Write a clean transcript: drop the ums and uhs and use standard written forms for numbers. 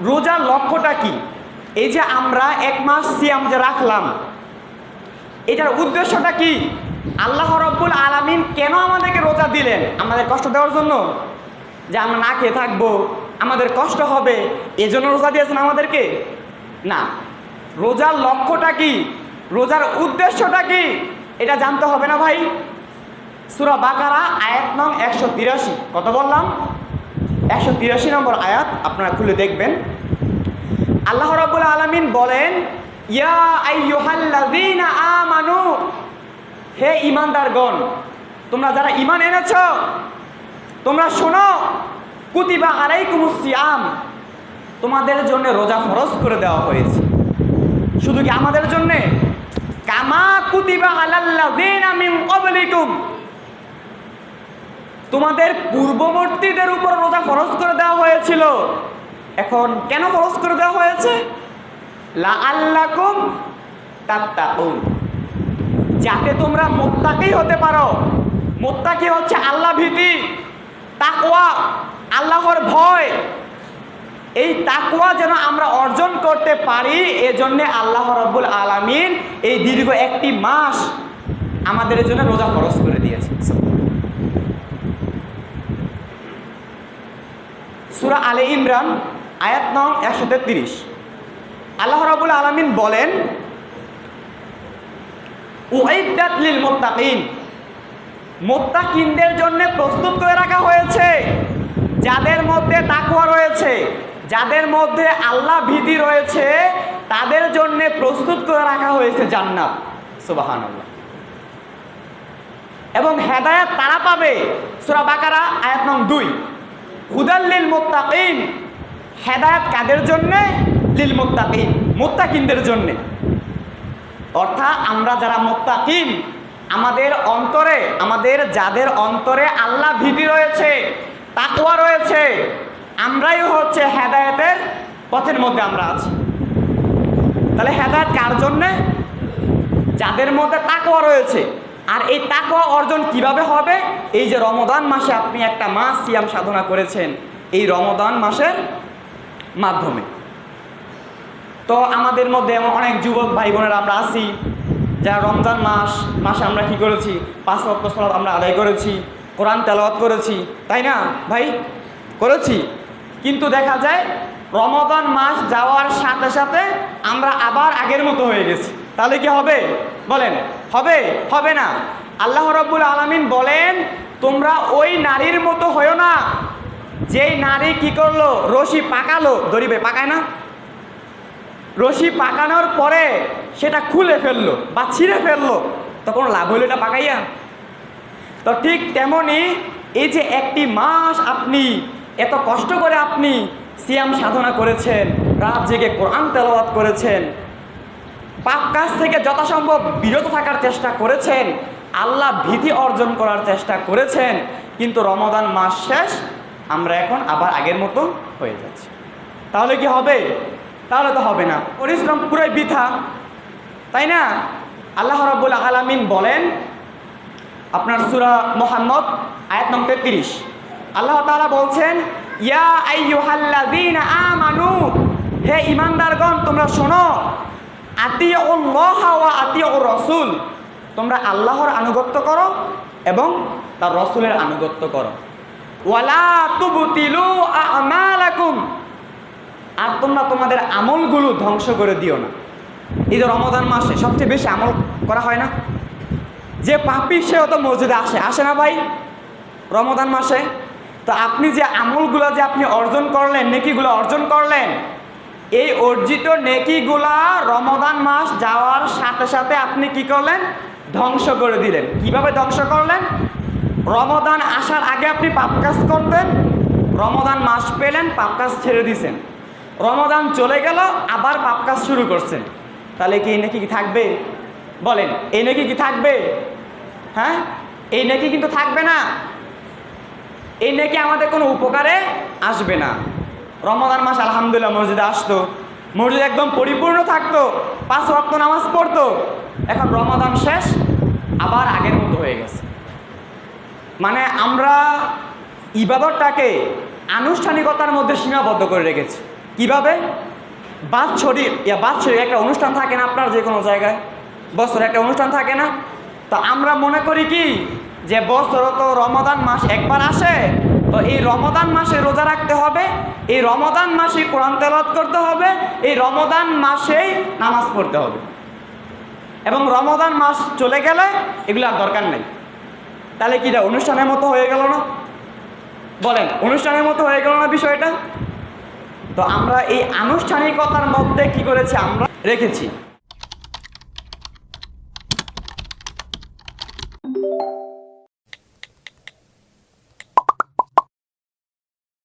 রোজার লক্ষ্যটা কি? এই যে আমরা 1 মাস সিয়াম যে রাখলাম, এটার উদ্দেশ্যটা কি? আল্লাহ রাব্বুল আলামিন কেন আমাদেরকে রোজা দিলেন? আমাদের কষ্ট দেওয়ার জন্য? যে আমরা না খেয়ে থাকবো, আমাদের কষ্ট হবে, এজন্য রোজা দিয়েছেন আমাদেরকে? না। রোজার লক্ষ্যটা কি, রোজার উদ্দেশ্যটা কি, এটা জানতে হবে না ভাই? সূরা বাকারা আয়াত নং 183। কত বললাম? 183 নম্বর আয়াত আপনারা খুলে দেখবেন। আল্লাহ রাব্বুল আলামিন বলেন, ইয়া আইয়ুহাল্লাযীনা আমানু, হে ঈমানদারগণ, তোমরা যারা ঈমান এনেছো, তোমরা শোনো, কুতিবা আলাইকুমুস সিয়াম, তোমাদের জন্য রোজা ফরজ করে দেওয়া হয়েছে। শুধু কি আমাদের জন্য? কামা কুতিবা আলাল্লাযীনা মিন ক্বাবলিকুম, তোমাদের পূর্ববর্তীদের উপর রোজা ফরজ করে দেওয়া হয়েছিল। এখন কেন ফরজ করে দেওয়া হয়েছে? লাআল্লাকুম তাত্তাকুন, যাতে তোমরা মুত্তাকি হতে পারো। মুত্তাকি হচ্ছে আল্লাহ ভীতি, তাকওয়া, আল্লাহর ভয়। এই তাকওয়া যেন আমরা অর্জন করতে পারি, এজন্য আল্লাহ রাব্বুল আলামিন এই দীর্ঘ 1 মাস আমাদের জন্য রোজা ফরজ করে দিয়েছে। সূরা আলে ইমরান আয়াত নং 133, আল্লাহ রাব্বুল আলামিন বলেন, উইদ্দাত লিল মুত্তাকিন, মুত্তাকিনদের জন্য প্রস্তুত করে রাখা হয়েছে। যাদের মধ্যে তাকওয়া রয়েছে, যাদের মধ্যে আল্লাহ ভীতি রয়েছে, তাদের জন্য প্রস্তুত করে রাখা হয়েছে জান্নাত। সুবহানাল্লাহ। এবং হেদায়েত তারা পাবে। সূরা বাকারা আয়াত নং 2, হুদাল লিল মুত্তাকিন, হেদায়েত কাদের জন্য? লিল মুত্তাকিন, মুত্তাকিনদের জন্য। অর্থাৎ আমরা যারা মুত্তাকিন, আমাদের অন্তরে, আমাদের যাদের অন্তরে আল্লাহ ভীতি রয়েছে, তাকওয়া রয়েছে, আমরাই হচ্ছে হেদায়েতের পথের মধ্যে আমরা আছি। তাহলে হেদায়েত কার জন্যে? যাদের মধ্যে তাকওয়া রয়েছে। আর এই তাকওয়া অর্জন কিভাবে হবে? এই যে রমজান মাসে আপনি 1 মাস সিয়াম সাধনা করেছেন, এই রমজান মাসের মাধ্যমে। তো আমাদের মধ্যে এমন অনেক যুবক ভাই বোনেরা আমরা আছি, যারা রমজান মাসে আমরা কি করেছি? 5 ওয়াক্ত সালাত আমরা আদায় করেছি, কোরআন তেলাওয়াত করেছি, তাই না ভাই? করেছি। কিন্তু দেখা যায় রমজান মাস যাওয়ার সাথে সাথে আমরা আবার আগের মতো হয়ে গেছি। তাহলে কি হবে? বলেন, হবে? হবে না। আল্লাহ রাব্বুল আলামিন বলেন, তোমরা ওই নারীর মতো হয়ো না, যেই নারী কি করলো? রশি পাকালো, দড়িবে পাকায় না? রশি পাকানোর পরে সেটা খুলে ফেললো বা ছিঁড়ে ফেললো, তখন লাভ হইল এটা পাকাইয়া? তো ঠিক তেমনি এই যে 1 মাস আপনি এত কষ্ট করে আপনি সিয়াম সাধনা করেছেন, রাত জেগে কোরআন তেলাওয়াত করেছেন, পাপ কাজ থেকে যথাসম্ভব বিরত থাকার চেষ্টা করেছেন, আল্লাহ ভীতি অর্জন করার চেষ্টা করেছেন, কিন্তু রমজান মাস শেষ, আমরা এখন আবার আগের মতো হয়ে যাচ্ছি। তাহলে কি হবে? তাহলে তো হবে না, পরিশ্রম পুরোই বৃথা, তাই না? আল্লাহ রাব্বুল আলামিন বলেন আপনার সূরা মুহাম্মদ আয়াত নং 33, আল্লাহ তাআলা বলছেন, ইয়া আইয়ুহাল্লাযীনা আমানু, হে ঈমানদারগণ তোমরা শোনো, আতিউল্লাহ ওয়া আতিউর রাসূল, তোমরা আল্লাহর আনুগত্য করো এবং তার রাসূলের আনুগত্য করো। ওয়ালা তুবতিলু আমালাকুম, আর তোমরা তোমাদের আমলগুলো ধ্বংস করে দিও না। এই যে রমজান মাসে সবচেয়ে বেশি আমল করা হয় না? যে পাপী সেও তো মসজিদে আসে না ভাই রমজান মাসে? তো আপনি যে আমলগুলো যে আপনি অর্জন করলেন, নেকিগুলো অর্জন করলেন, এই অর্জিত নেকিগুলা রমজান মাস যাওয়ার সাথে সাথে আপনি কি করলেন? ধ্বংস করে দিলেন। কিভাবে ধ্বংস করলেন? রমজান আসার আগে আপনি পাপ কাজ করতেন, রমজান মাস পেলেন, পাপ কাজ ছেড়ে দিয়েছেন, রমজান চলে গেল, আবার পাপ কাজ শুরু করছেন। তাহলে কি এই নেকি কি থাকবে? বলেন, এই নেকি কি থাকবে? হ্যাঁ, এই নেকি কিন্তু থাকবে না। এই নেকি আমাদের কোনো উপকারে আসবে না। রমজান মাস আলহামদুলিল্লাহ মসজিদে আসতো, মসজিদ একদম পরিপূর্ণ থাকতো, 5 ওয়াক্ত নামাজ পড়তো। এখন রমজান শেষ, আবার আগের মতো হয়ে গেছে। মানে আমরা ইবাদতটাকে আনুষ্ঠানিকতার মধ্যে সীমাবদ্ধ করে রেখেছি। কিভাবে? বাৎসরিক একটা অনুষ্ঠান থাকে না আপনার যে কোনো জায়গায়, বছরে একটা অনুষ্ঠান থাকে না? তো আমরা মনে করি কি যে বছরে তো রমাদান মাস একবার আসে, তো এই রমাদান মাসে রোজা রাখতে হবে, এই রমাদান মাসে কোরআন তেলাওয়াত করতে হবে, এই রমাদান মাসেই নামাজ পড়তে হবে, এবং রমাদান মাস চলে গেলে এগুলো আর দরকার নেই। তাহলে কি এটা অনুষ্ঠানের মতো হয়ে গেল না? বলেন, অনুষ্ঠানের মতো হয়ে গেল না বিষয়টা? তো আমরা এই আনুষ্ঠানিকতার মধ্যে কি করেছি? আমরা রেখেছি